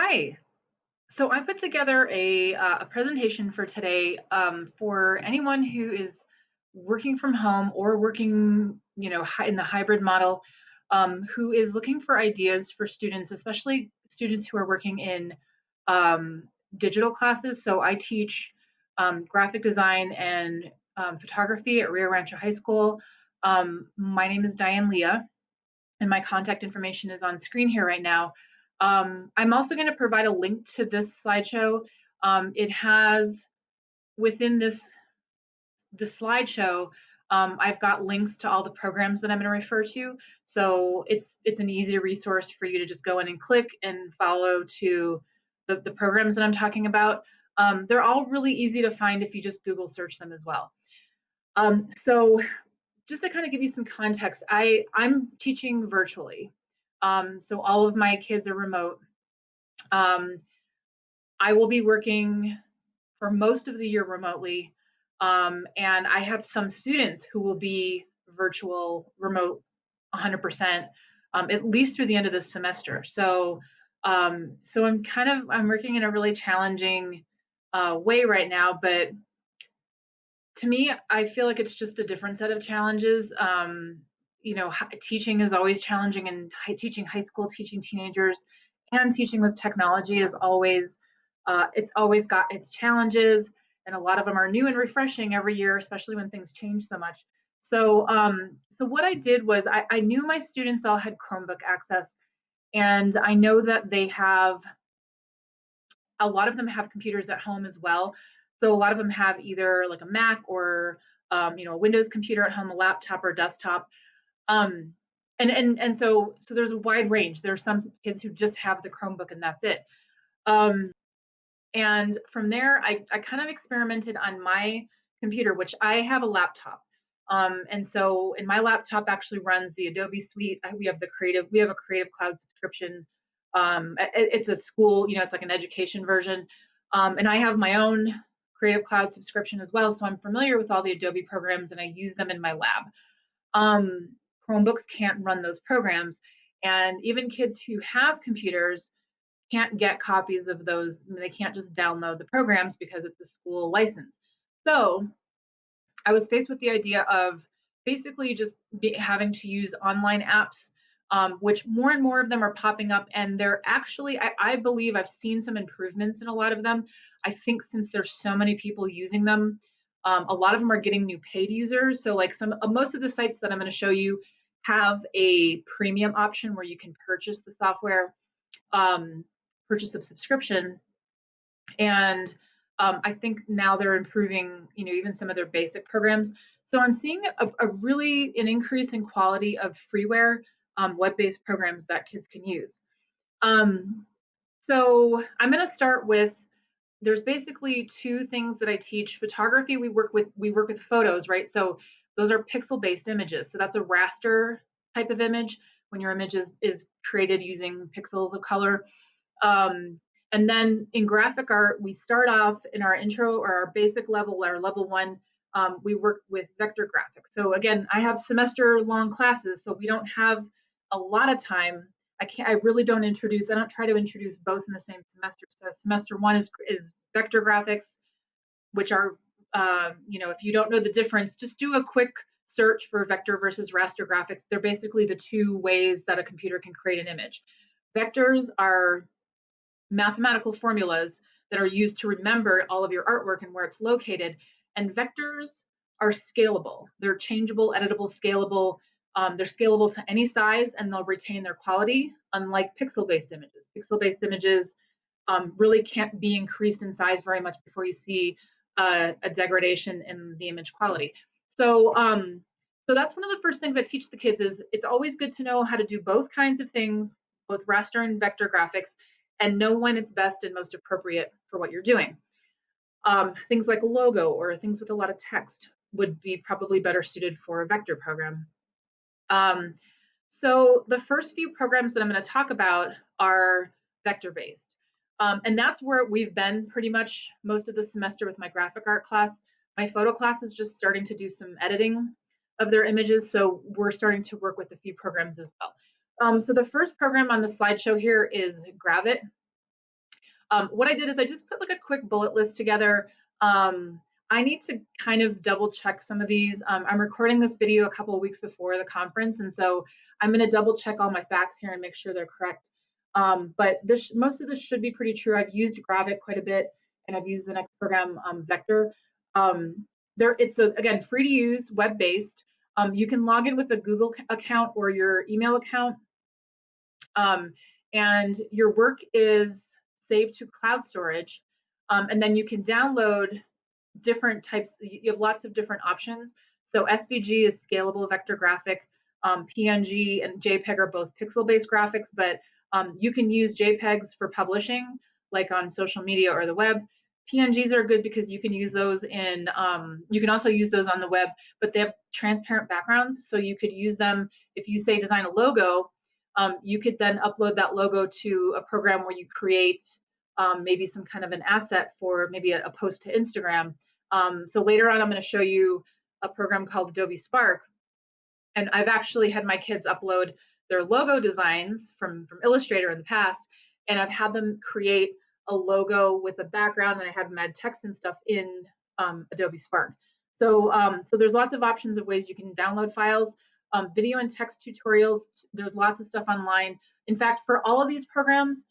Hi. So I put together a presentation for today for anyone who is working from home or working, in the hybrid model, who is looking for ideas for students, especially students who are working in um, digital classes. So I teach graphic design and photography at Rio Rancho High School. My name is Diane Lea, and my contact information is on screen here right now. I'm also going to provide a link to this slideshow. It has within the slideshow, I've got links to all the programs that I'm going to refer to. So it's an easy resource for you to just go in and click and follow to the programs that I'm talking about. They're all really easy to find if you just Google search them as well. So just to kind of give you some context, I'm teaching virtually. So all of my kids are remote. Um, I will be working for most of the year remotely. And I have some students who will be virtual, remote 100%, at least through the end of this semester. So I'm working in a really challenging way right now, but to me, I feel like it's just a different set of challenges. Teaching is always challenging, and teaching high school, teaching teenagers, and teaching with technology is always it's always got its challenges, and a lot of them are new and refreshing every year, especially when things change so much. So what I did was I knew my students all had Chromebook access, and I know that they have a lot of them have computers at home as well. So a lot of them have either like a Mac or a Windows computer at home, a laptop or desktop. Um, and so there's a wide range. There's some kids who just have the Chromebook and that's it. Um, and from there, I kind of experimented on my computer, which I have a laptop. And so, in my laptop actually runs the Adobe suite. We have a Creative Cloud subscription. It's a school, it's like an education version. And I have my own Creative Cloud subscription as well. So I'm familiar with all the Adobe programs and I use them in my lab. Um, Chromebooks can't run those programs. And even kids who have computers can't get copies of those. They can't just download the programs because it's a school license. So I was faced with the idea of basically just having to use online apps, which more and more of them are popping up. And they're actually, I believe I've seen some improvements in a lot of them. I think since there's so many people using them, a lot of them are getting new paid users. So like most of the sites that I'm going to show you have a premium option where you can purchase the software, um, purchase a subscription. And I think now they're improving, even some of their basic programs. So I'm seeing an increase in quality of freeware, web-based programs that kids can use. Um, so I'm going to start with, there's basically two things that I teach. Photography, we work with photos, right? So those are pixel-based images. So that's a raster type of image when your image is created using pixels of color. Um, and then in graphic art, we start off in our intro or our basic level, our level one, we work with vector graphics. So again, I have semester long classes, so we don't have a lot of time. I really don't I don't try to introduce both in the same semester. So semester one is vector graphics, which are, if you don't know the difference, just do a quick search for vector versus raster graphics. They're basically the two ways that a computer can create an image. Vectors are mathematical formulas that are used to remember all of your artwork and where it's located. And vectors are scalable. They're changeable, editable, scalable. They're scalable to any size and they'll retain their quality, unlike pixel-based images. Pixel-based images really can't be increased in size very much before you see a degradation in the image quality. So that's one of the first things I teach the kids is it's always good to know how to do both kinds of things, both raster and vector graphics, and know when it's best and most appropriate for what you're doing. Things like a logo or things with a lot of text would be probably better suited for a vector program. So the first few programs that I'm going to talk about are vector-based. And that's where we've been pretty much most of the semester with my graphic art class. My photo class is just starting to do some editing of their images, so we're starting to work with a few programs as well. So the first program on the slideshow here is Gravit. What I did is I just put like a quick bullet list together. I need to kind of double check some of these. I'm recording this video a couple of weeks before the conference, and so I'm going to double check all my facts here and make sure they're correct. But most of this should be pretty true. I've used Gravit quite a bit, and I've used the next program, Vector. It's again free to use, web-based. You can log in with a Google account or your email account, and your work is saved to cloud storage, and then you can download different types. You have lots of different options. So SVG is scalable vector graphic. PNG and JPEG are both pixel-based graphics, but you can use JPEGs for publishing, like on social media or the web. PNGs are good because you can use those in, you can also use those on the web, but they have transparent backgrounds. So you could use them if you say design a logo, you could then upload that logo to a program where you create maybe some kind of an asset for maybe a post to Instagram. So later on, I'm going to show you a program called Adobe Spark. And I've actually had my kids upload their logo designs from Illustrator in the past, and I've had them create a logo with a background, and I have them add text and stuff in Adobe Spark. So there's lots of options of ways you can download files. Video and text tutorials, there's lots of stuff online. In fact, for all of these programs,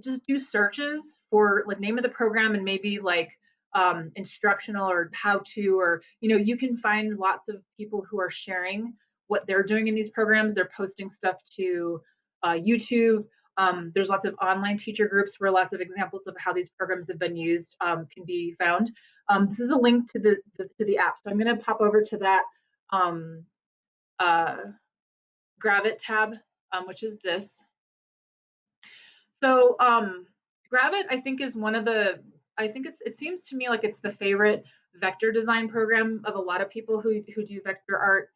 just do searches for like name of the program and maybe like instructional or how to, or you can find lots of people who are sharing what they're doing in these programs. They're posting stuff to YouTube. There's lots of online teacher groups where lots of examples of how these programs have been used can be found. This is a link to the app, so I'm going to pop over to that Gravit tab, which is this. So Gravit, I think, is one of the, it seems to me like it's the favorite vector design program of a lot of people who do vector art.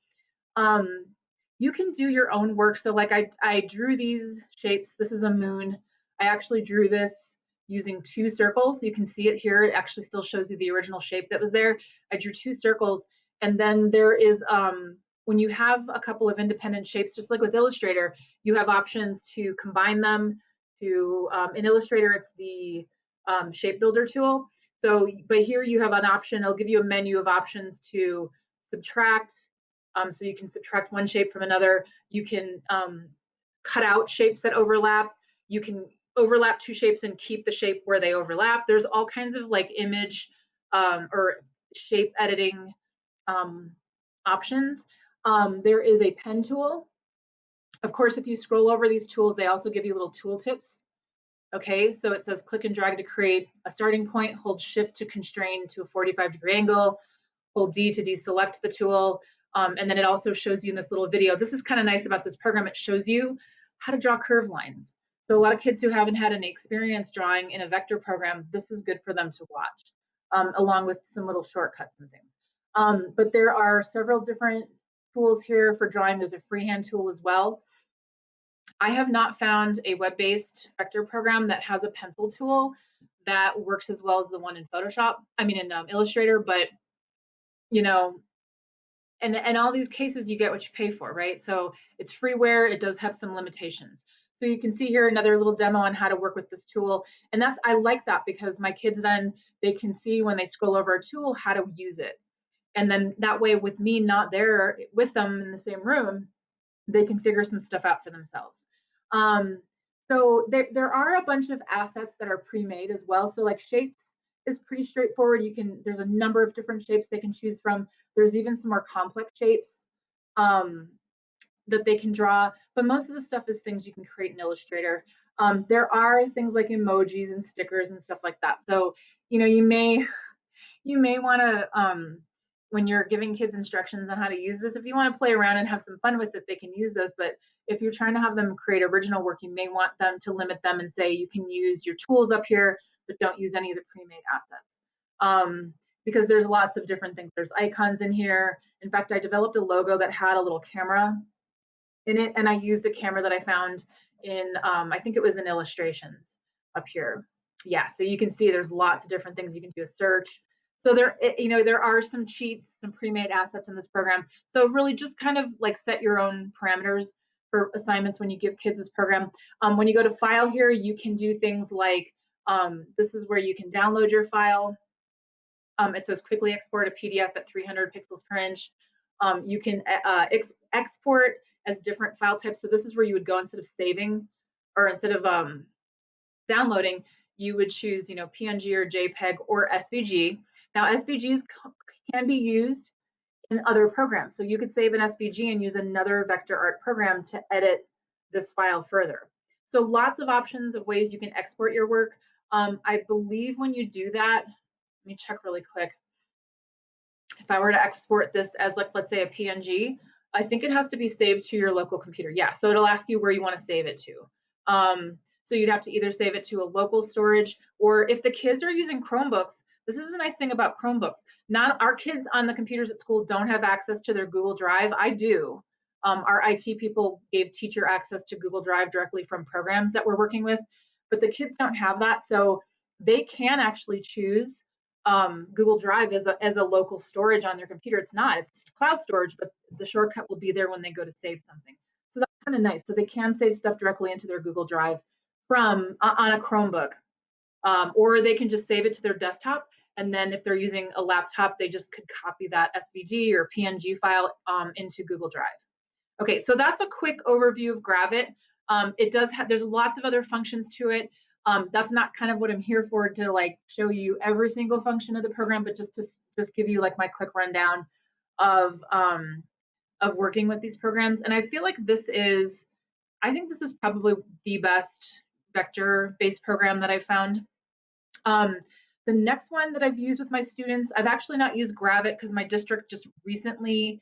You can do your own work. So like I drew these shapes. This is a moon. I actually drew this using 2 circles. You can see it here. It actually still shows you the original shape that was there. I drew 2 circles. And then there is, when you have a couple of independent shapes, just like with Illustrator, you have options to combine them to, in Illustrator, it's the shape builder tool. So, but here you have an option. It'll give you a menu of options to subtract. So you can subtract one shape from another. You can cut out shapes that overlap. You can overlap 2 shapes and keep the shape where they overlap. There's all kinds of like image or shape editing options. There is a pen tool. Of course, if you scroll over these tools, they also give you little tool tips. Okay, so it says click and drag to create a starting point, hold shift to constrain to a 45-degree angle, hold D to deselect the tool, and then it also shows you in this little video. This is kind of nice about this program. It shows you how to draw curve lines. So a lot of kids who haven't had any experience drawing in a vector program, this is good for them to watch, along with some little shortcuts and things. But there are several different tools here for drawing. There's a freehand tool as well. I have not found a web-based vector program that has a pencil tool that works as well as the one in Photoshop. I mean, in Illustrator, but and all these cases you get what you pay for, right? So it's freeware. It does have some limitations. So you can see here another little demo on how to work with this tool. And I like that because my kids then, they can see when they scroll over a tool how to use it. And then that way, with me not there with them in the same room, they can figure some stuff out for themselves. So there are a bunch of assets that are pre-made as well. So like shapes is pretty straightforward. There's a number of different shapes they can choose from. There's even some more complex shapes that they can draw, but most of the stuff is things you can create in Illustrator. There are things like emojis and stickers and stuff like that. So, you may want to, when you're giving kids instructions on how to use this, if you want to play around and have some fun with it, they can use those. But if you're trying to have them create original work, you may want them to limit them and say you can use your tools up here, but don't use any of the pre-made assets. Because there's lots of different things. There's icons in here. In fact, I developed a logo that had a little camera in it, and I used a camera that I found in, I think it was in Illustrations up here. Yeah, so you can see there's lots of different things. You can do a search. So there are some cheats, some pre-made assets in this program. So really just kind of like set your own parameters for assignments when you give kids this program. When you go to file here, you can do things like This is where you can download your file. It says quickly export a PDF at 300 pixels per inch. You can export as different file types. So this is where you would go instead of saving, or instead of downloading, you would choose, PNG or JPEG or SVG. Now SVGs can be used in other programs. So you could save an SVG and use another vector art program to edit this file further. So lots of options of ways you can export your work. I believe when you do that, let me check really quick. If I were to export this as, like, let's say a PNG, I think it has to be saved to your local computer. Yeah, so it'll ask you where you want to save it to. So you'd have to either save it to a local storage, or if the kids are using Chromebooks, this is the nice thing about Chromebooks. Not our kids on the computers at school don't have access to their Google Drive. I do. Our IT people gave teacher access to Google Drive directly from programs that we're working with, but the kids don't have that. So they can actually choose Google Drive as a local storage on their computer. It's not, it's cloud storage, but the shortcut will be there when they go to save something. So that's kind of nice. So they can save stuff directly into their Google Drive from on a Chromebook, or they can just save it to their desktop. And then if they're using a laptop, they just could copy that SVG or PNG file into Google Drive. Okay, so that's a quick overview of Gravit. It does have, there's lots of other functions to it. That's not kind of what I'm here for, to like show you every single function of the program, but just to give you like my quick rundown of working with these programs. And I feel like I think this is probably the best vector-based program that I've found. The next one that I've used with my students, I've actually not used Gravit because my district just recently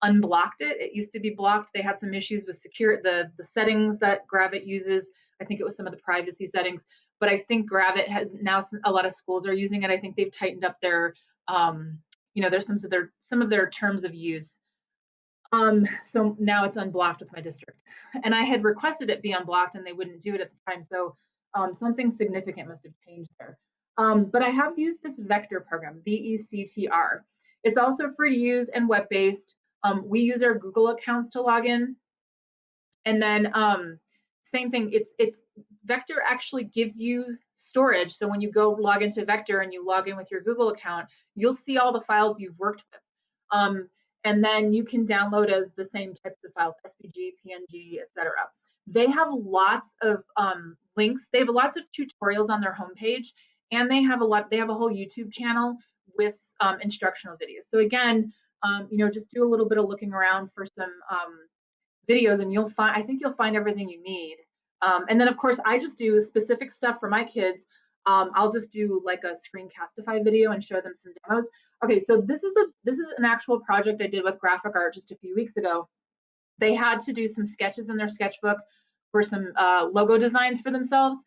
unblocked it. It used to be blocked. They had some issues with the settings that Gravit uses. I think it was some of the privacy settings, but I think Gravit has now, a lot of schools are using it. I think they've tightened up their, there's some of their terms of use. So now it's unblocked with my district, and I had requested it be unblocked and they wouldn't do it at the time. So something significant must have changed there. But I have used this vector program, VECTR. It's also free to use and web-based. We use our Google accounts to log in. And then same thing, it's Vector actually gives you storage. So when you go log into Vector and you log in with your Google account, you'll see all the files you've worked with. And then you can download as the same types of files, SVG, PNG, etc. They have lots of links. They have lots of tutorials on their homepage, and they have a whole YouTube channel with instructional videos. So again, just do a little bit of looking around for some videos, and I think you'll find everything you need. And then of course I just do specific stuff for my kids. I'll just do like a Screencastify video and show them some demos. Okay, so this is an actual project I did with Graphic Art just a few weeks ago. They had to do some sketches in their sketchbook for some logo designs for themselves.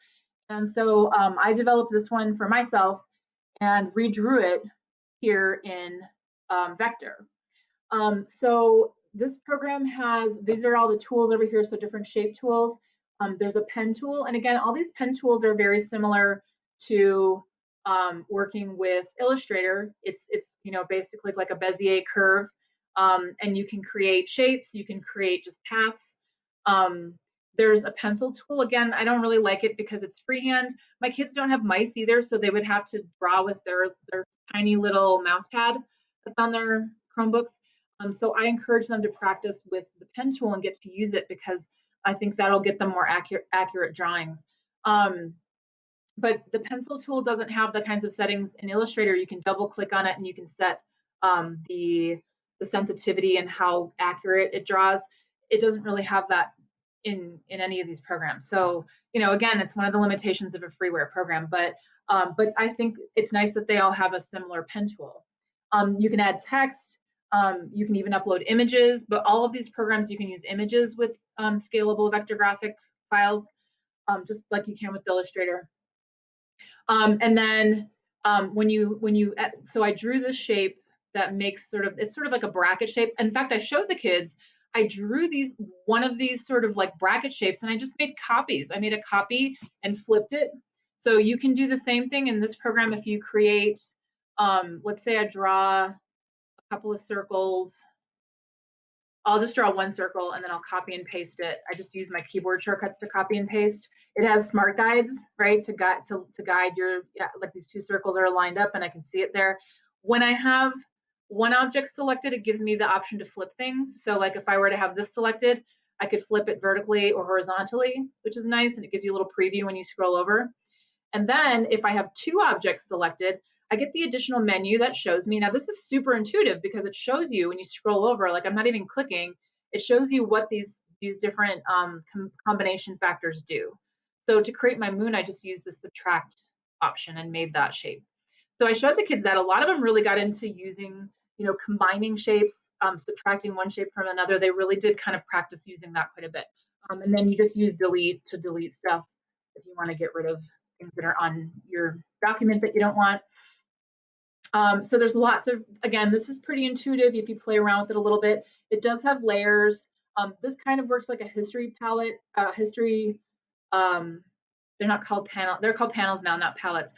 And so I developed this one for myself and redrew it here in Vector. So this program these are all the tools over here, so different shape tools. There's a pen tool, and again, all these pen tools are very similar to working with Illustrator. It's basically like a Bezier curve, and you can create shapes, you can create just paths. There's a pencil tool. Again, I don't really like it because it's freehand. My kids don't have mice either, so they would have to draw with their tiny little mouse pad that's on their Chromebooks. So I encourage them to practice with the pen tool and get to use it, because I think that'll get them more accurate drawings. But the pencil tool doesn't have the kinds of settings in Illustrator. You can double click on it and you can set the sensitivity and how accurate it draws. It doesn't really have that in any of these programs. So, again, it's one of the limitations of a freeware program, but I think it's nice that they all have a similar pen tool. You can add text. You can even upload images, but all of these programs, you can use images with scalable vector graphic files, just like you can with Illustrator. And then so I drew this shape that makes it's sort of like a bracket shape. In fact, I showed the kids, I drew one of these sort of like bracket shapes, and I just made copies. I made a copy and flipped it. So you can do the same thing in this program. If you create, let's say I draw couple of circles I'll just draw one circle and then I'll copy and paste it. I just use my keyboard shortcuts to copy and paste. It has smart guides, right, to guide your, yeah, like these two circles are lined up and I can see it there. When I have one object selected, it gives me the option to flip things. So like if I were to have this selected, I could flip it vertically or horizontally, which is nice, and it gives you a little preview when you scroll over. And then if I have two objects selected, I get the additional menu that shows me. Now this is super intuitive because it shows you when you scroll over, like I'm not even clicking, it shows you what these different combination factors do. So to create my moon, I just used the subtract option and made that shape. So I showed the kids that a lot of them really got into using, you know, combining shapes, subtracting one shape from another. They really did kind of practice using that quite a bit. And then you just use delete to delete stuff if you want to get rid of things that are on your document that you don't want. So there's lots of, again, this is pretty intuitive if you play around with it a little bit. It does have layers. This kind of works like a history palette, they're not called panel, they're called panels now, not palettes.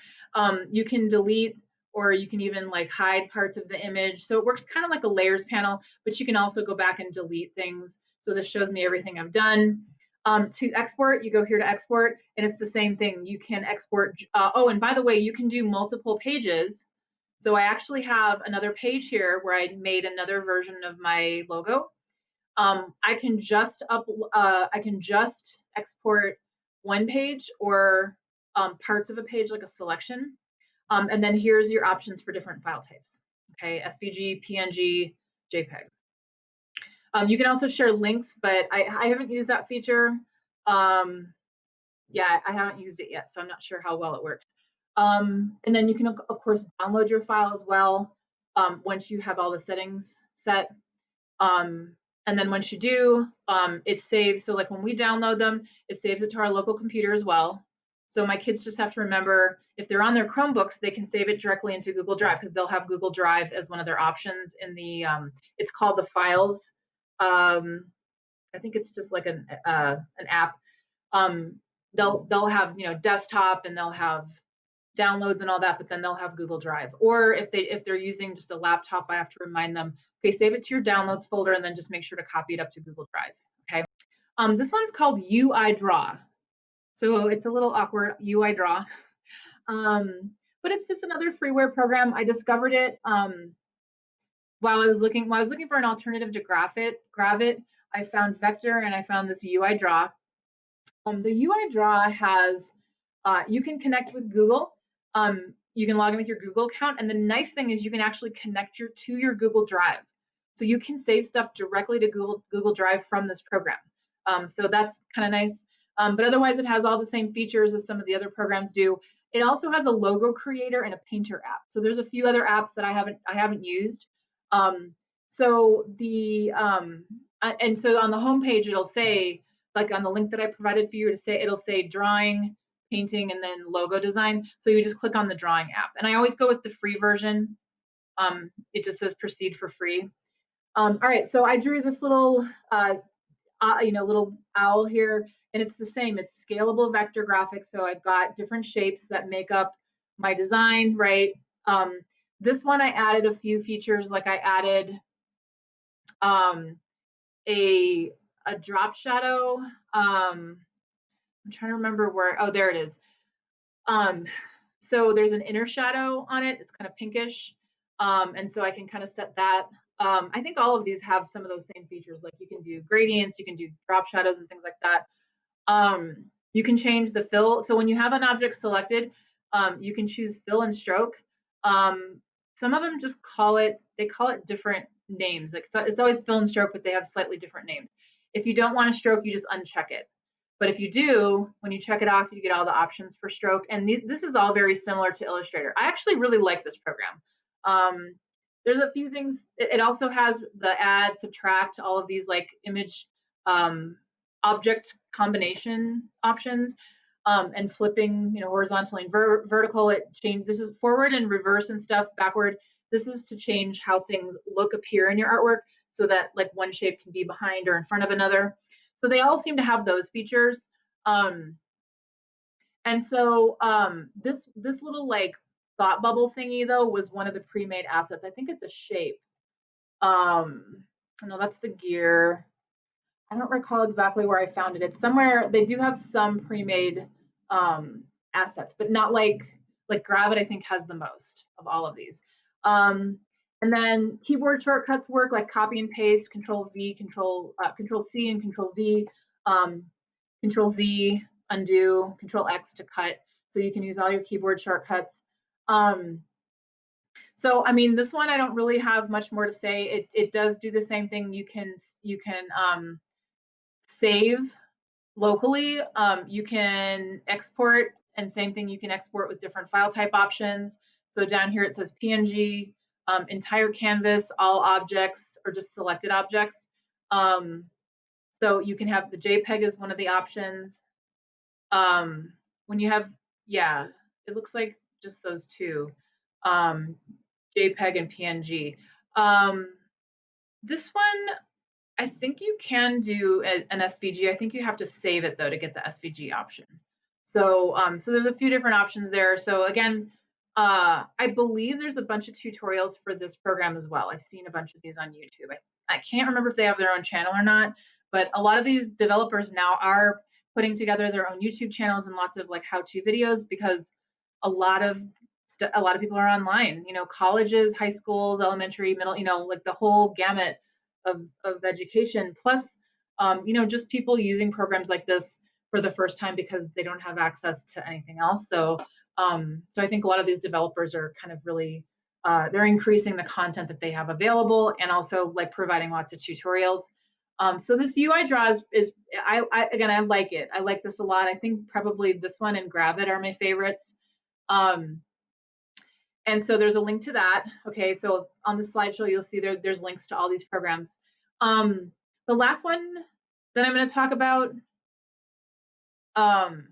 You can delete or you can even like hide parts of the image. So it works kind of like a layers panel, but you can also go back and delete things. So this shows me everything I've done. To export, you go here to export, and it's the same thing. You can export, oh, and by the way, you can do multiple pages. So I actually have another page here where I made another version of my logo. I can just export one page or parts of a page, like a selection. And then here's your options for different file types. Okay, SVG, PNG, JPEG. You can also share links, but I haven't used that feature. Yeah, I haven't used it yet, so I'm not sure how well it works. And then you can, of course, download your file as well once you have all the settings set. And then once you do, it saves. So like when we download them, it saves it to our local computer as well. So my kids just have to remember, if they're on their Chromebooks, they can save it directly into Google Drive because they'll have Google Drive as one of their options in the, it's called the Files. I think it's just like an app. They'll have, you know, desktop, and they'll have downloads and all that, but then they'll have Google Drive. Or if they're using just a laptop, I have to remind them, okay, save it to your downloads folder and then just make sure to copy it up to Google Drive. Okay. This one's called UI Draw. So it's a little awkward, UI Draw. But it's just another freeware program. I discovered it while I was looking for an alternative to Gravit. I found Vector and I found this UI Draw. The UI Draw has, you can connect with Google. You can log in with your Google account. And the nice thing is you can actually connect to your Google Drive. So you can save stuff directly to Google Drive from this program. So that's kind of nice. But otherwise, it has all the same features as some of the other programs do. It also has a logo creator and a painter app. So there's a few other apps that I haven't used. So on the homepage, it'll say, like on the link that I provided for you, it'll say drawing, painting, and then logo design. So you just click on the drawing app. And I always go with the free version. It just says proceed for free. All right, so I drew this little, little owl here, and it's the same. It's scalable vector graphics. So I've got different shapes that make up my design, right? This one I added a few features, like I added a drop shadow. I'm trying to remember where, oh, there it is. So there's an inner shadow on it. It's kind of pinkish. And so I can kind of set that. I think all of these have some of those same features. Like you can do gradients, you can do drop shadows and things like that. You can change the fill. So when you have an object selected, you can choose fill and stroke. Some of them just call it different names. Like it's always fill and stroke, but they have slightly different names. If you don't want to stroke, you just uncheck it. But if you do, when you check it off, you get all the options for stroke. And this is all very similar to Illustrator. I actually really like this program. There's a few things. It also has the add, subtract, all of these like image object combination options, and flipping, horizontally and vertical. This is forward and reverse and stuff, backward. This is to change how things appear in your artwork, so that like one shape can be behind or in front of another. So they all seem to have those features. And so this little like thought bubble thingy though was one of the pre-made assets. I think it's a shape. no, that's the gear. I don't recall exactly where I found it. It's somewhere. They do have some pre-made assets, but not like Gravit. I think has the most of all of these. Um, and then keyboard shortcuts work like copy and paste, Control V, Control C, and Control V, um, Control Z, undo, Control X to cut. So you can use all your keyboard shortcuts. Um, so I mean, this one I don't really have much more to say. It does do the same thing. You can save locally. You can export, and same thing, you can export with different file type options. So down here it says PNG, entire canvas, all objects, or just selected objects. So you can have the JPEG is one of the options. When you have, yeah, it looks like just those two, um, JPEG and PNG. Um, this one, I think you can do an SVG. I think you have to save it though to get the SVG option. So, so there's a few different options there. So again, I believe there's a bunch of tutorials for this program as well. I've seen a bunch of these on YouTube. I can't remember if they have their own channel or not, but a lot of these developers now are putting together their own YouTube channels and lots of like how-to videos because a lot of a lot of people are online. You know, colleges, high schools, elementary, middle. You know, like the whole gamut of education. Plus, you know, just people using programs like this for the first time because they don't have access to anything else. So so I think a lot of these developers are kind of really they're increasing the content that they have available and also like providing lots of tutorials. So this UI draw is again, I like it. I like this a lot. I think probably this one and Gravit are my favorites. Um, and so there's a link to that. Okay, so on the slideshow, you'll see there's links to all these programs. The last one that I'm going to talk about, um,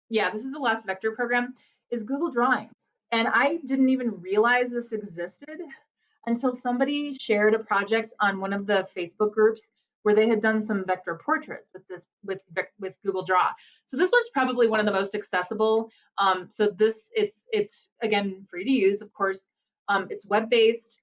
yeah, this is the last vector program, is Google Drawings. And I didn't even realize this existed until somebody shared a project on one of the Facebook groups where they had done some vector portraits with this with Google Draw. So this one's probably one of the most accessible. So this it's again free to use, of course. It's web based.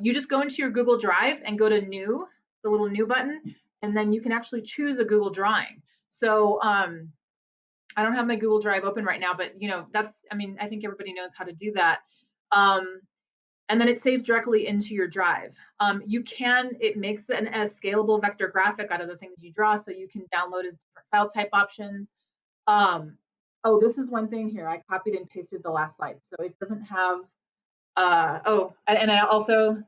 You just go into your Google Drive and go to New, the little New button, and then you can actually choose a Google drawing. So I don't have my Google Drive open right now, but you know that's I mean I think everybody knows how to do that. Um, and then it saves directly into your drive. It makes a scalable vector graphic out of the things you draw, so you can download as different file type options. Um, oh, this is one thing here. I copied and pasted the last slide, so it doesn't have. And I also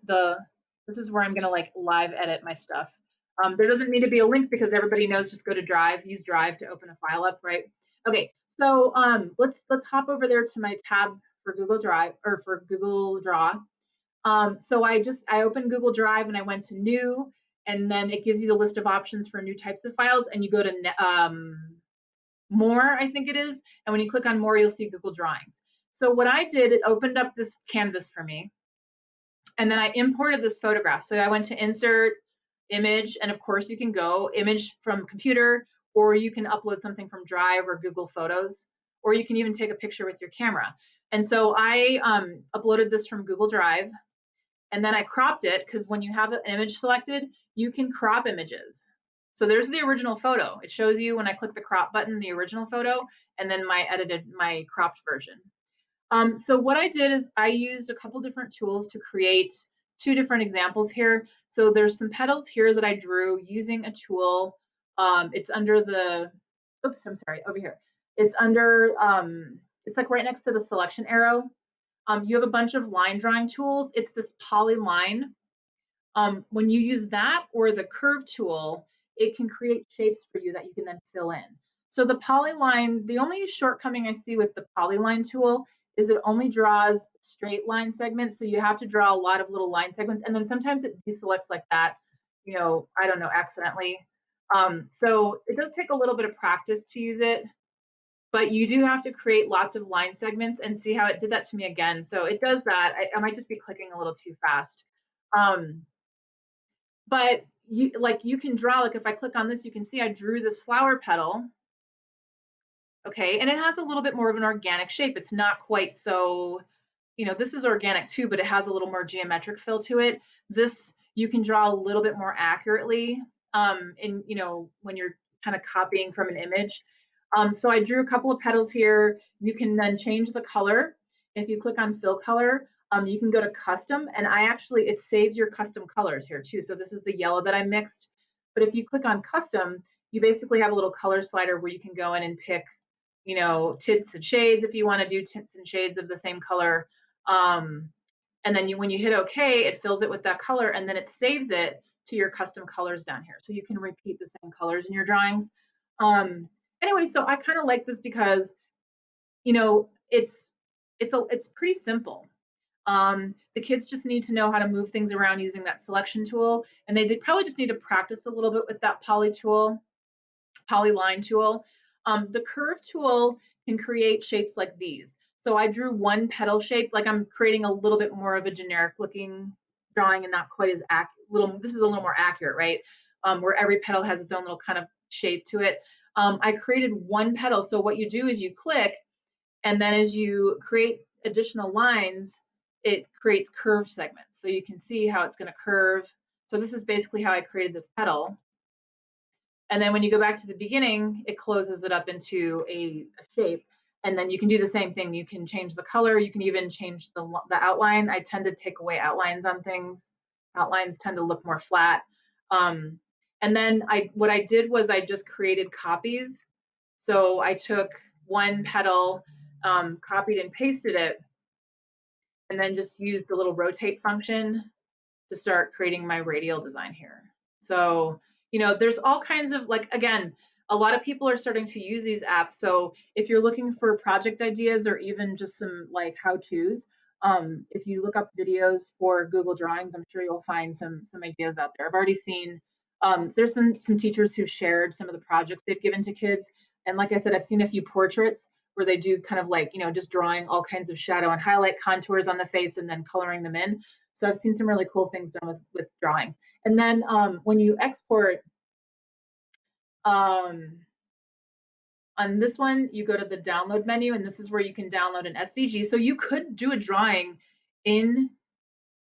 this is where I'm gonna like live edit my stuff. There doesn't need to be a link because everybody knows just go to Drive, use Drive to open a file up, right? Okay, so let's hop over there to my tab for Google Drive or for Google Draw. So I opened Google Drive and I went to New, and then it gives you the list of options for new types of files, and you go to More, I think it is, and when you click on More, you'll see Google Drawings. So what I did, it opened up this canvas for me, and then I imported this photograph. So I went to Insert, Image, and of course you can go image from computer, or you can upload something from Drive or Google Photos, or you can even take a picture with your camera. And so I uploaded this from Google Drive, and then I cropped it because when you have an image selected, you can crop images. So there's the original photo. It shows you when I click the crop button, the original photo, and then my cropped version. So what I did is I used a couple different tools to create two different examples here. So there's some petals here that I drew using a tool. It's under the, oops, I'm sorry, over here. It's under, it's like right next to the selection arrow. You have a bunch of line drawing tools. It's this polyline. When you use that or the curve tool, it can create shapes for you that you can then fill in. So the polyline, the only shortcoming I see with the polyline tool is it only draws straight line segments. So you have to draw a lot of little line segments. And then sometimes it deselects like that, you know, I don't know, accidentally. So it does take a little bit of practice to use it, but you do have to create lots of line segments, and see how it did that to me again. So it does that. I might just be clicking a little too fast. But you can draw, like if I click on this, you can see I drew this flower petal. Okay, and it has a little bit more of an organic shape. It's not quite so, you know, this is organic too, but it has a little more geometric feel to it. This, you can draw a little bit more accurately in, you know, when you're kind of copying from an image. So I drew a couple of petals here. You can then change the color. If you click on fill color, you can go to custom, and it saves your custom colors here too. So this is the yellow that I mixed. But if you click on custom, you basically have a little color slider where you can go in and pick, you know, tints and shades if you want to do tints and shades of the same color. And then when you hit OK, it fills it with that color, and then it saves it to your custom colors down here. So you can repeat the same colors in your drawings. Anyway, so I kind of like this because, you know, it's pretty simple. The kids just need to know how to move things around using that selection tool, and they probably just need to practice a little bit with that polyline tool. The curve tool can create shapes like these. So I drew one petal shape, like I'm creating a little bit more of a generic looking drawing and not quite as accurate. This is a little more accurate, right? Where every petal has its own little kind of shape to it. I created one petal. So what you do is you click, and then as you create additional lines, it creates curved segments. So you can see how it's going to curve. So this is basically how I created this petal. And then when you go back to the beginning, it closes it up into a shape. And then you can do the same thing. You can change the color. You can even change the outline. I tend to take away outlines on things. Outlines tend to look more flat. And then what I did was I just created copies. So I took one petal, copied and pasted it, and then just used the little rotate function to start creating my radial design here. So, you know, there's all kinds of, like, again, a lot of people are starting to use these apps. So if you're looking for project ideas or even just some like how-tos, if you look up videos for Google Drawings, I'm sure you'll find some ideas out there. I've already seen, there's been some teachers who've shared some of the projects they've given to kids. And like I said, I've seen a few portraits where they do kind of like, you know, just drawing all kinds of shadow and highlight contours on the face and then coloring them in. So I've seen some really cool things done with drawings. And then when you export, on this one, you go to the download menu, and this is where you can download an SVG. So you could do a drawing in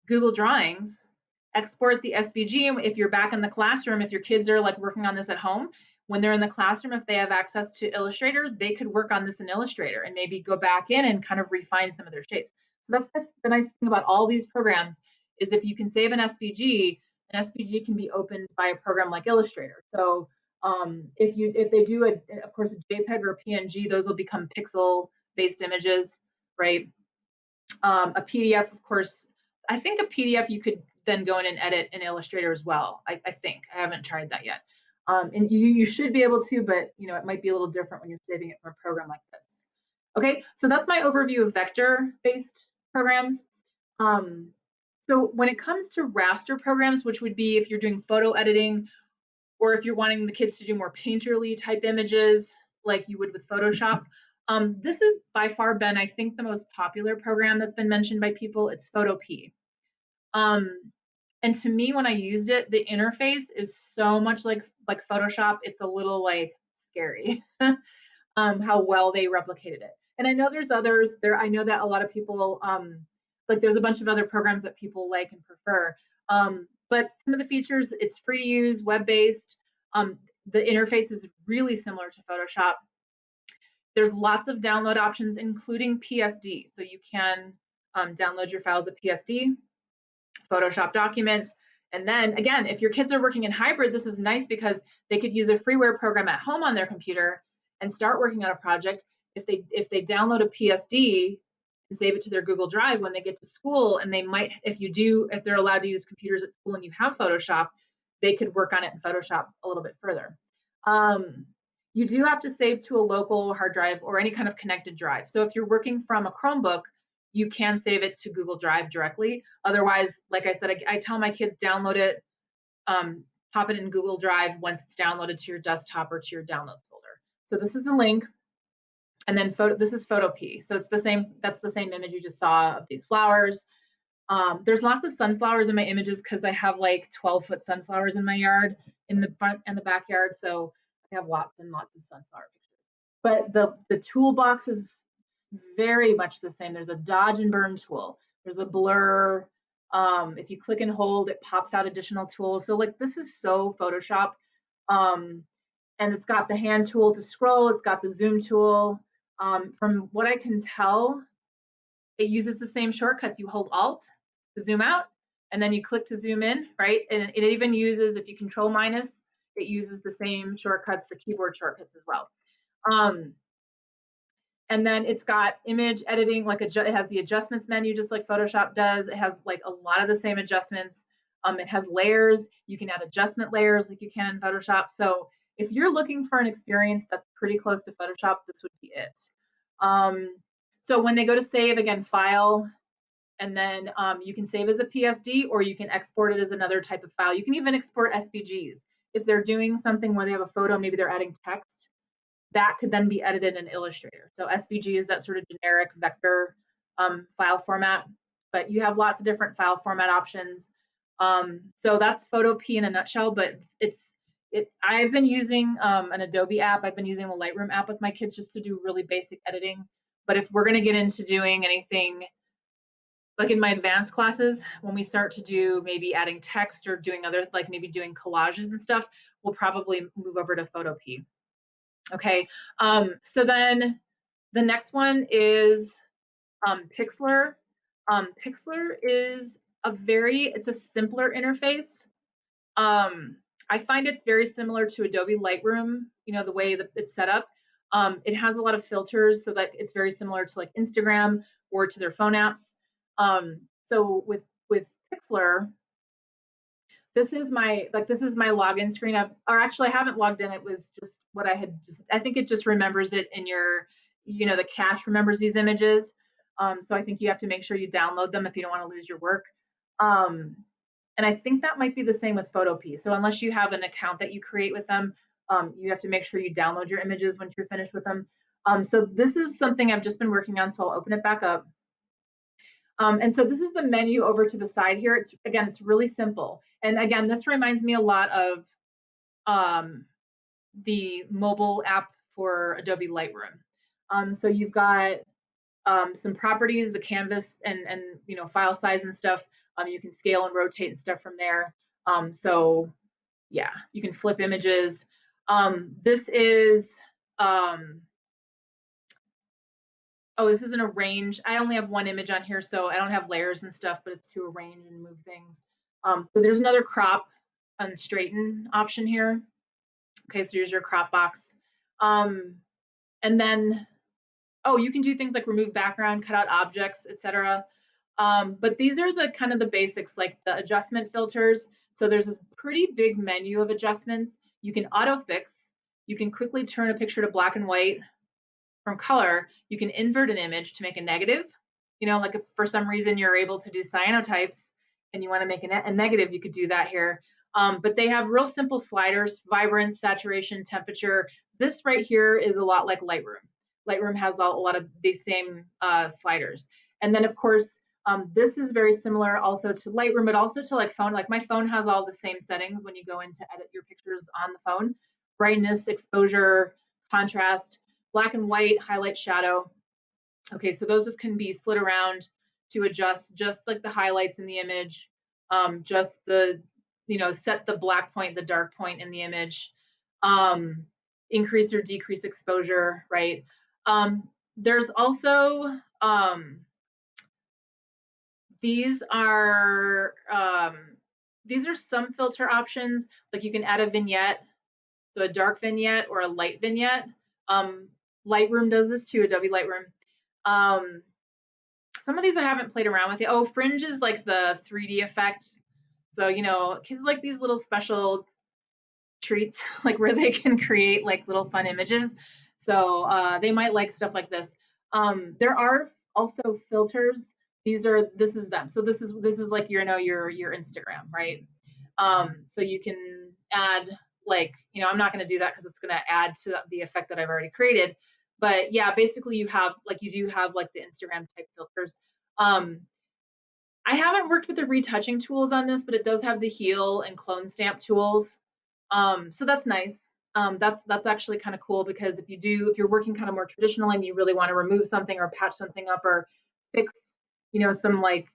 Google Drawings, export the SVG. If you're back in the classroom, if your kids are like working on this at home, when they're in the classroom, if they have access to Illustrator, they could work on this in Illustrator and maybe go back in and kind of refine some of their shapes. So that's the nice thing about all these programs, is if you can save an SVG can be opened by a program like Illustrator. So if they do of course a JPEG or a PNG, those will become pixel-based images, right? A PDF, of course, I think a PDF you could then go in and edit in Illustrator as well. I think I haven't tried that yet. And you should be able to, but you know, it might be a little different when you're saving it from a program like this. Okay, so that's my overview of vector-based programs. So when it comes to raster programs, which would be if you're doing photo editing, or if you're wanting the kids to do more painterly type images like you would with Photoshop, this has by far been, I think, the most popular program that's been mentioned by people. It's Photopea. And to me, when I used it, the interface is so much like Photoshop. It's a little like scary how well they replicated it. And I know there's others there. I know that a lot of people, like there's a bunch of other programs that people like and prefer. But some of the features, it's free to use, web-based. The interface is really similar to Photoshop. There's lots of download options, including PSD. So you can download your files as PSD, Photoshop documents. And then again, if your kids are working in hybrid, this is nice because they could use a freeware program at home on their computer and start working on a project. If they download a PSD and save it to their Google Drive, when they get to school, and they might, if they're allowed to use computers at school and you have Photoshop, they could work on it in Photoshop a little bit further. You do have to save to a local hard drive or any kind of connected drive. So if you're working from a Chromebook, you can save it to Google Drive directly. Otherwise, like I said, I tell my kids download it, pop it in Google Drive once it's downloaded to your desktop or to your downloads folder. So this is the link. And then this is Photopea. So it's the same, that's the same image you just saw of these flowers. There's lots of sunflowers in my images because I have like 12-foot sunflowers in my yard, in the front and the backyard. So I have lots and lots of sunflower pictures. But the toolbox is very much the same. There's a dodge and burn tool. There's a blur. If you click and hold, it pops out additional tools. So like this is so Photoshop. Um, and it's got the hand tool to scroll. It's got the zoom tool. From what I can tell, it uses the same shortcuts. You hold Alt to zoom out, and then you click to zoom in, right? And it even uses, if you control minus, it uses the same shortcuts, the keyboard shortcuts as well. And then it's got image editing, like it has the adjustments menu just like Photoshop does. It has like a lot of the same adjustments. It has layers. You can add adjustment layers like you can in Photoshop. So if you're looking for an experience that's pretty close to Photoshop, this would be it. So when they go to save, again, file, and then you can save as a PSD or you can export it as another type of file. You can even export SVGs. If they're doing something where they have a photo, maybe they're adding text, that could then be edited in Illustrator. So SVG is that sort of generic vector file format, but you have lots of different file format options. So that's Photo P in a nutshell, but I've been using an Adobe app. I've been using the Lightroom app with my kids just to do really basic editing. But if we're gonna get into doing anything, like in my advanced classes, when we start to do maybe adding text or doing other, like maybe doing collages and stuff, we'll probably move over to Photo P. Okay, so then the next one is Pixlr. Pixlr is it's a simpler interface. I find it's very similar to Adobe Lightroom, you know, the way that it's set up. It has a lot of filters so that it's very similar to like Instagram or to their phone apps. So with Pixlr, this is my login screen. I haven't logged in. It was just what I think it just remembers it in your, you know, the cache remembers these images. So I think you have to make sure you download them if you don't want to lose your work. And I think that might be the same with Photopea. So unless you have an account that you create with them, you have to make sure you download your images once you're finished with them. So this is something I've just been working on, so I'll open it back up. And so this is the menu over to the side here. It's really simple. And again, this reminds me a lot of the mobile app for Adobe Lightroom. So you've got some properties, the canvas and you know, file size and stuff. You can scale and rotate and stuff from there. So yeah, you can flip images. This is this is an arrange. I only have one image on here, so I don't have layers and stuff, but it's to arrange and move things. So there's another crop and straighten option here. Okay, so here's your crop box. And then, you can do things like remove background, cut out objects, etc. But these are the kind of the basics, like the adjustment filters. So there's this pretty big menu of adjustments. You can auto fix. You can quickly turn a picture to black and white. From color, you can invert an image to make a negative. You know, like if for some reason you're able to do cyanotypes and you want to make a negative, you could do that here. But they have real simple sliders: vibrance, saturation, temperature. This right here is a lot like Lightroom. Lightroom has a lot of these same sliders. And then of course, this is very similar also to Lightroom, but also to like phone. Like my phone has all the same settings when you go in to edit your pictures on the phone: brightness, exposure, contrast, black and white, highlight, shadow. Okay, so those just can be slid around to adjust just like the highlights in the image, just the, you know, set the black point, the dark point in the image, increase or decrease exposure, right? There's also, these are some filter options, like you can add a vignette, so a dark vignette or a light vignette. Lightroom does this too, Adobe Lightroom. Some of these I haven't played around with yet. Oh, fringe is like the 3D effect. So, you know, kids like these little special treats, like where they can create like little fun images. So they might like stuff like this. There are also filters. This is them. So this is like, you know, your Instagram, right? So you can add, like, you know, I'm not going to do that because it's going to add to the effect that I've already created. But yeah, basically you do have like the Instagram type filters. I haven't worked with the retouching tools on this, but it does have the heal and clone stamp tools. So that's nice. That's actually kind of cool, because if you're working kind of more traditionally and you really want to remove something or patch something up or fix, you know, some like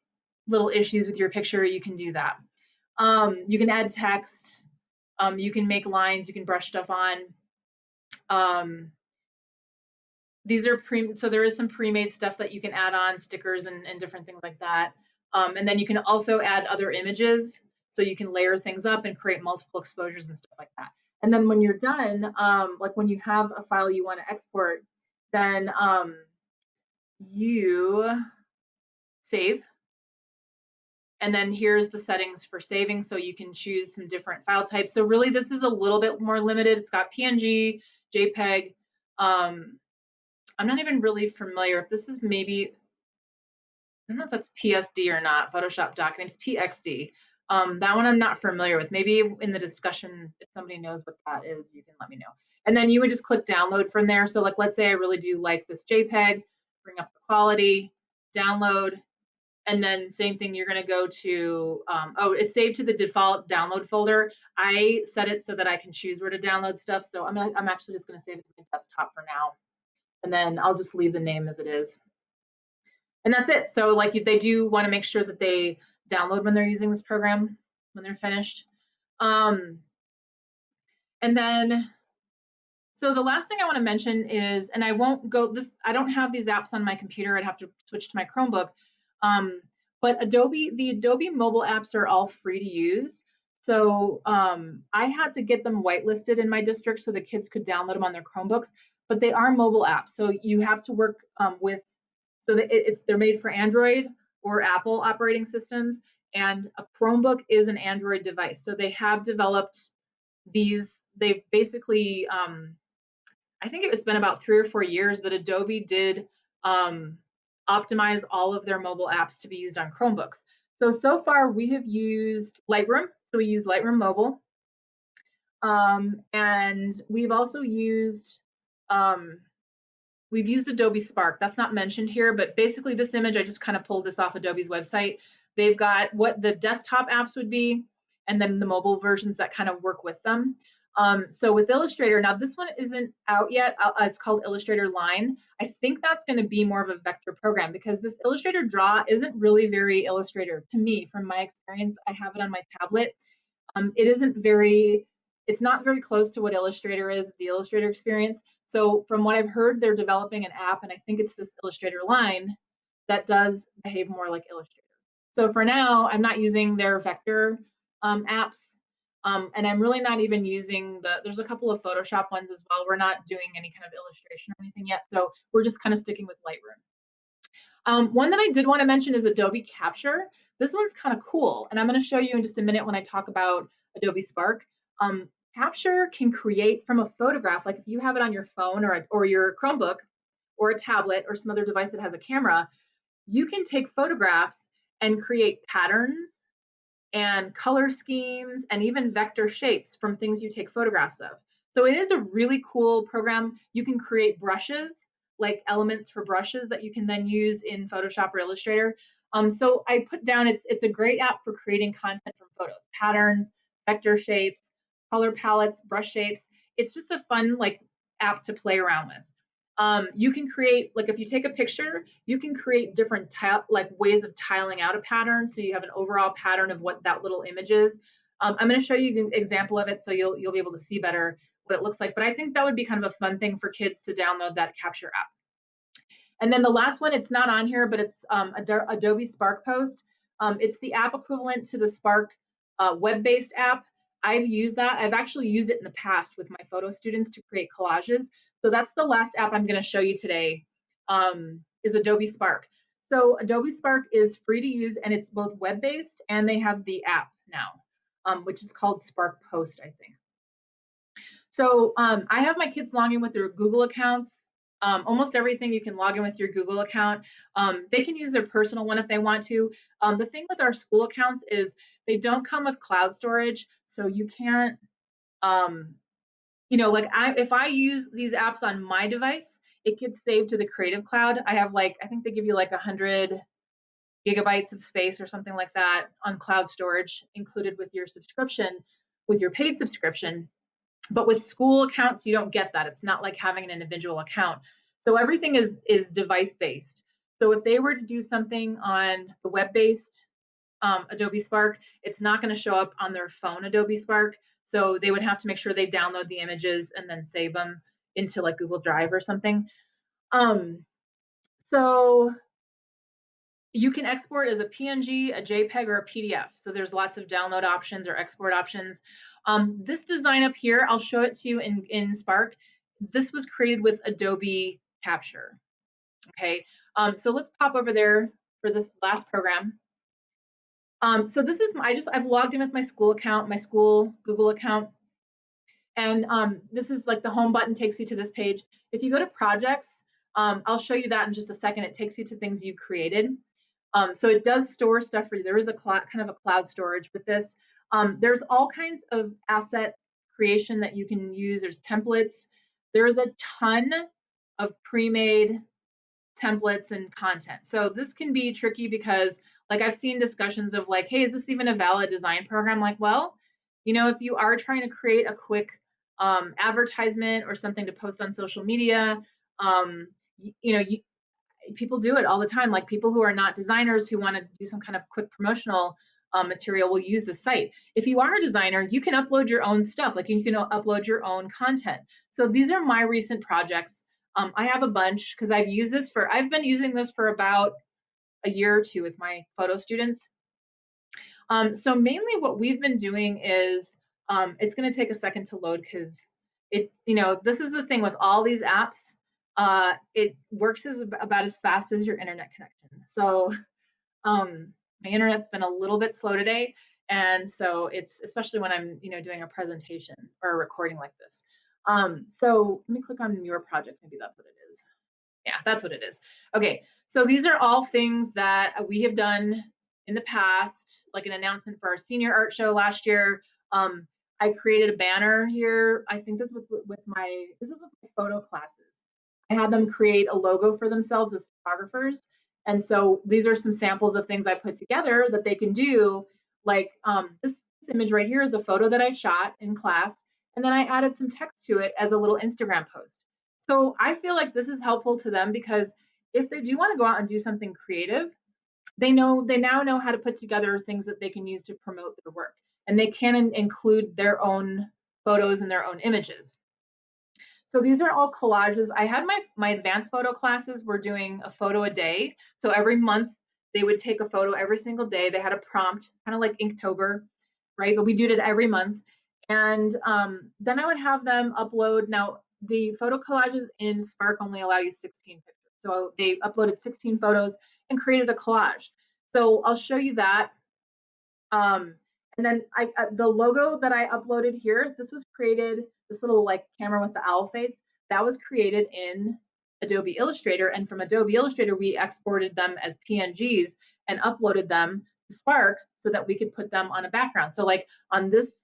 little issues with your picture, you can do that. You can add text, you can make lines, you can brush stuff on. These are so there is some pre-made stuff that you can add on, stickers and different things like that. And then you can also add other images, so you can layer things up and create multiple exposures and stuff like that. And then when you're done, like when you have a file you want to export, then you save. And then here's the settings for saving, so you can choose some different file types. So really this is a little bit more limited. It's got PNG, JPEG. I'm not even really familiar if this is maybe, I don't know if that's PSD or not, Photoshop documents, PXD. That one I'm not familiar with. Maybe in the discussion, if somebody knows what that is, you can let me know. And then you would just click download from there. So like, let's say I really do like this JPEG, bring up the quality, download, and then same thing, you're gonna go to, oh, it's saved to the default download folder. I set it so that I can choose where to download stuff. So I'm actually just gonna save it to my desktop for now. And then I'll just leave the name as it is. And that's it. So like they do want to make sure that they download when they're using this program, when they're finished. And then, so the last thing I want to mention is, and I won't go this, I don't have these apps on my computer. I'd have to switch to my Chromebook. But the Adobe mobile apps are all free to use. So I had to get them whitelisted in my district so the kids could download them on their Chromebooks, but they are mobile apps. So you have to work with, so that they're made for Android or Apple operating systems, and a Chromebook is an Android device. So they have developed these, they've basically, I think it's been about 3 or 4 years, but Adobe did optimize all of their mobile apps to be used on Chromebooks. So far we have used Lightroom. So we use Lightroom Mobile. And we've also used, we've used Adobe Spark. That's not mentioned here, but basically this image, I just kind of pulled this off Adobe's website. They've got what the desktop apps would be, and then the mobile versions that kind of work with them. So with Illustrator, now this one isn't out yet. It's called Illustrator Line. I think that's going to be more of a vector program, because this Illustrator Draw isn't really very Illustrator to me. From my experience, I have it on my tablet. It isn't very, it's not very close to what Illustrator is, the Illustrator experience. So from what I've heard, they're developing an app, and I think it's this Illustrator Line that does behave more like Illustrator. So for now, I'm not using their vector apps. And I'm really not even using there's a couple of Photoshop ones as well. We're not doing any kind of illustration or anything yet. So we're just kind of sticking with Lightroom. One that I did want to mention is Adobe Capture. This one's kind of cool, and I'm going to show you in just a minute when I talk about Adobe Spark. Capture can create from a photograph, like if you have it on your phone or your Chromebook or a tablet or some other device that has a camera, you can take photographs and create patterns and color schemes and even vector shapes from things you take photographs of. So it is a really cool program. You can create brushes, like elements for brushes that you can then use in Photoshop or Illustrator. So I put down, it's a great app for creating content from photos, patterns, vector shapes, color palettes, brush shapes. It's just a fun like app to play around with. You can create, like if you take a picture, you can create different ways of tiling out a pattern, so you have an overall pattern of what that little image is. I'm going to show you an example of it, so you'll be able to see better what it looks like. But I think that would be kind of a fun thing for kids to download, that Capture app. And then the last one, it's not on here, but it's Adobe Spark Post. It's the app equivalent to the Spark web-based app. I've used that. I've actually used it in the past with my photo students to create collages. So that's the last app I'm going to show you today, is Adobe Spark. So Adobe Spark is free to use, and it's both web-based, and they have the app now, which is called Spark Post, I think. So I have my kids log in with their Google accounts. Almost everything you can log in with your Google account. They can use their personal one if they want to. The thing with our school accounts is they don't come with cloud storage, so you can't, like if I use these apps on my device, it gets saved to the Creative Cloud. I have I think they give you like 100 gigabytes of space or something like that on cloud storage included with your subscription, with your paid subscription. But with school accounts, you don't get that. It's not like having an individual account. So everything is device based. So if they were to do something on the web based Adobe Spark, it's not going to show up on their phone Adobe Spark. So they would have to make sure they download the images and then save them into like Google Drive or something. So you can export as a PNG, a JPEG, or a PDF. So there's lots of download options or export options. This design up here, I'll show it to you in Spark. This was created with Adobe Capture. Okay, so let's pop over there for this last program. So this is, I've logged in with my school account, my school Google account. And this is like the home button takes you to this page. If you go to projects, I'll show you that in just a second. It takes you to things you created. So it does store stuff for you. There is a kind of a cloud storage with this. There's all kinds of asset creation that you can use. There's templates. There's a ton of pre-made templates and content. So this can be tricky because like I've seen discussions of like, hey, is this even a valid design program? Like, well, you know, if you are trying to create a quick advertisement or something to post on social media, people do it all the time. Like people who are not designers who want to do some kind of quick promotional material will use the site. If you are a designer, you can upload your own stuff. Like you can upload your own content. So these are my recent projects. I have a bunch because I've been using this for about a year or two with my photo students. So mainly what we've been doing is, it's going to take a second to load because this is the thing with all these apps. It works about as fast as your internet connection. So my internet's been a little bit slow today. And so it's, especially when I'm, doing a presentation or a recording like this. So let me click on your project. Maybe that's what it is. Yeah, that's what it is. Okay, so these are all things that we have done in the past, like an announcement for our senior art show last year. I created a banner here. I think this was with my photo classes. I had them create a logo for themselves as photographers. And so these are some samples of things I put together that they can do. Like this image right here is a photo that I shot in class. And then I added some text to it as a little Instagram post. So I feel like this is helpful to them because if they do want to go out and do something creative, they now know how to put together things that they can use to promote their work. And they can include their own photos and their own images. So these are all collages. I had my advanced photo classes were doing a photo a day. So every month they would take a photo every single day. They had a prompt, kind of like Inktober, right? But we did it every month. And then I would have them upload. Now, the photo collages in Spark only allow you 16 pictures. So they uploaded 16 photos and created a collage. So I'll show you that. And then the logo that I uploaded here, this was created, this little like camera with the owl face, that was created in Adobe Illustrator. And from Adobe Illustrator, we exported them as PNGs and uploaded them to Spark so that we could put them on a background. So like on this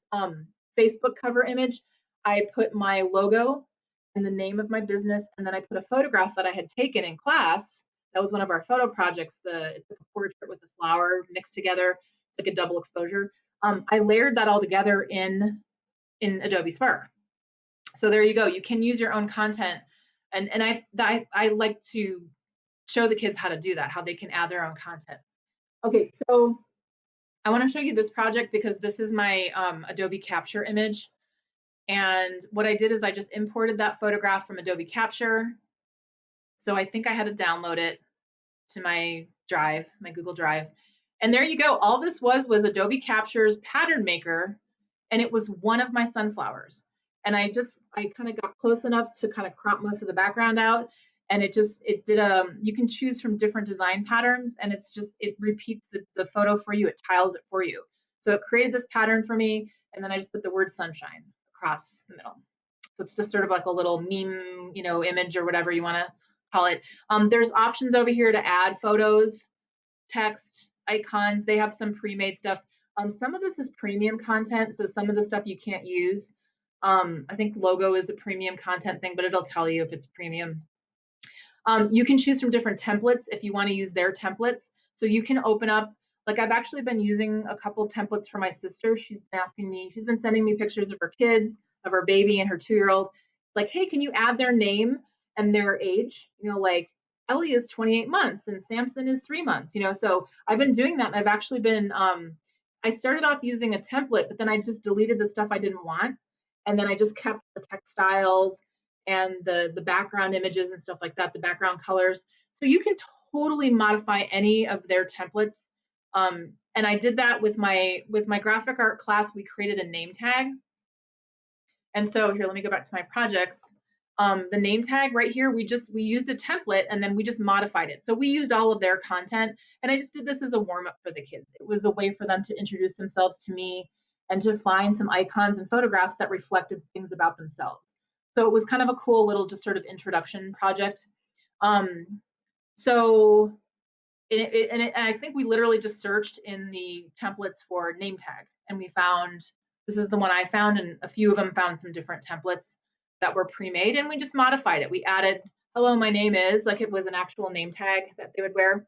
Facebook cover image, I put my logo and the name of my business, and then I put a photograph that I had taken in class. That was one of our photo projects. It's like a portrait with a flower mixed together. It's like a double exposure. I layered that all together in Adobe Spark. So there you go. You can use your own content, and I like to show the kids how to do that, how they can add their own content. Okay, so I want to show you this project because this is my Adobe Capture image. And what I did is I just imported that photograph from Adobe Capture. So I think I had to download it to my drive, my Google Drive. And there you go. All this was Adobe Capture's pattern maker, and it was one of my sunflowers. And I kind of got close enough to kind of crop most of the background out. And it did you can choose from different design patterns, and it repeats the photo for you. It tiles it for you. So it created this pattern for me, and then I just put the word sunshine across the middle. So it's just sort of like a little meme, image or whatever you want to call it. There's options over here to add photos, text, icons. They have some pre-made stuff. Some of this is premium content, so some of the stuff you can't use. I think logo is a premium content thing, but it'll tell you if it's premium. You can choose from different templates if you want to use their templates. So you can open up, like I've actually been using a couple templates for my sister. She's been sending me pictures of her kids, of her baby and her 2-year-old. Like, hey, can you add their name and their age? Like Ellie is 28 months and Samson is 3 months, so I've been doing that. And I've actually been, I started off using a template, but then I just deleted the stuff I didn't want. And then I just kept the textiles and the background images and stuff like that, the background colors. So you can totally modify any of their templates. And I did that with my graphic art class. We created a name tag. And so here, let me go back to my projects. The name tag right here, we used a template and then we just modified it. So we used all of their content, and I just did this as a warm up for the kids. It was a way for them to introduce themselves to me and to find some icons and photographs that reflected things about themselves. So it was kind of a cool little just sort of introduction project. So and I think we literally just searched in the templates for name tag, and we found, this is the one I found, and a few of them found some different templates that were pre-made, and we just modified it. We added, hello, my name is, like it was an actual name tag that they would wear.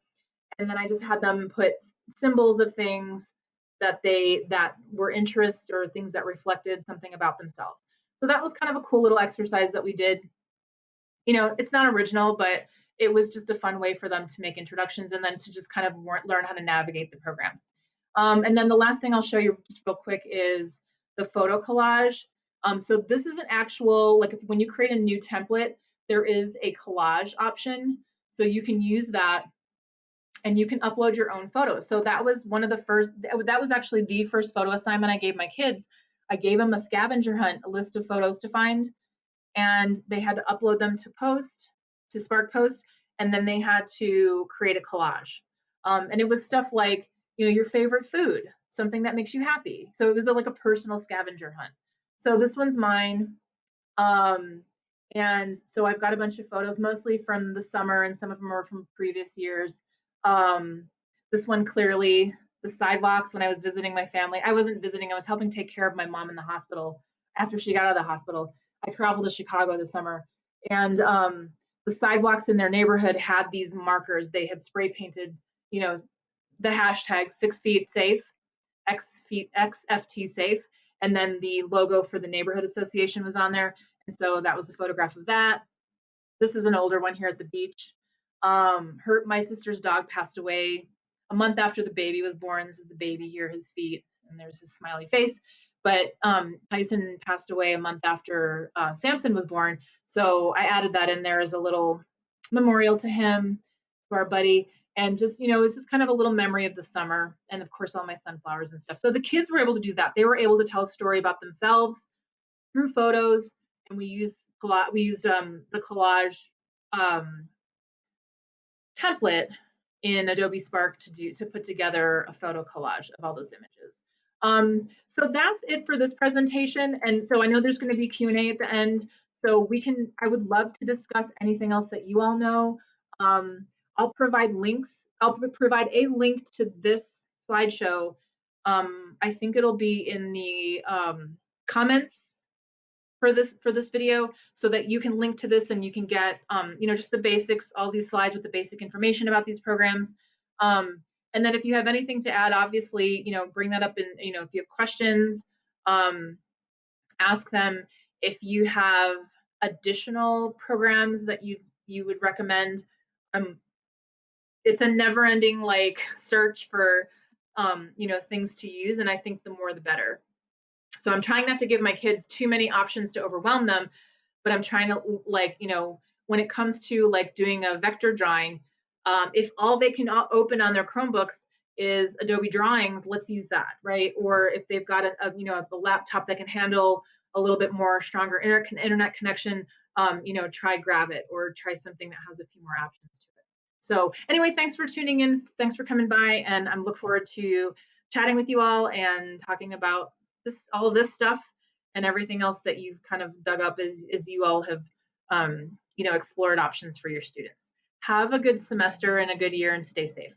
And then I just had them put symbols of things that were interests or things that reflected something about themselves. So that was kind of a cool little exercise that we did. It's not original, but it was just a fun way for them to make introductions and then to just kind of learn how to navigate the program. And then the last thing I'll show you just real quick is the photo collage. So this is an actual, like when you create a new template, there is a collage option. So you can use that and you can upload your own photos. So that was one of the first, that was actually the first photo assignment I gave my kids. I gave them a scavenger hunt, a list of photos to find, and they had to upload them to Spark Post, and then they had to create a collage. And it was stuff like, your favorite food, something that makes you happy. So it was like a personal scavenger hunt. So this one's mine. And so I've got a bunch of photos, mostly from the summer, and some of them are from previous years. This one clearly, the sidewalks when I was visiting my family. I wasn't visiting, I was helping take care of my mom in the hospital after she got out of the hospital. I traveled to Chicago this summer, and the sidewalks in their neighborhood had these markers. They had spray painted, the hashtag 6 feet safe, XFT safe, and then the logo for the neighborhood association was on there. And so that was a photograph of that. This is an older one here at the beach. My sister's dog passed away a month after the baby was born. This is the baby here, his feet, and there's his smiley face. But Tyson passed away a month after Samson was born. So I added that in there as a little memorial to him, to our buddy. And just, it's just kind of a little memory of the summer. And of course, all my sunflowers and stuff. So the kids were able to do that. They were able to tell a story about themselves through photos. And we used the collage template in Adobe Spark to put together a photo collage of all those images. So that's it for this presentation. And so I know there's going to be Q&A at the end. So I would love to discuss anything else that you all know. I'll provide links. I'll provide a link to this slideshow. I think it'll be in the comments for this video, so that you can link to this and you can get just the basics, all these slides with the basic information about these programs. And then if you have anything to add, obviously, bring that up, and if you have questions, ask them. If you have additional programs that you would recommend, it's a never-ending search for things to use, and I think the more the better. So I'm trying not to give my kids too many options to overwhelm them, but I'm trying to, when it comes to doing a vector drawing, if all they can open on their Chromebooks is Adobe Drawings, let's use that, right? Or if they've got a laptop that can handle a little bit more stronger internet connection, try Gravit, or try something that has a few more options to it. So anyway, thanks for tuning in. Thanks for coming by, and I'm look forward to chatting with you all and talking about all of this stuff and everything else that you've kind of dug up as you all have explored options for your students. Have a good semester and a good year, and stay safe.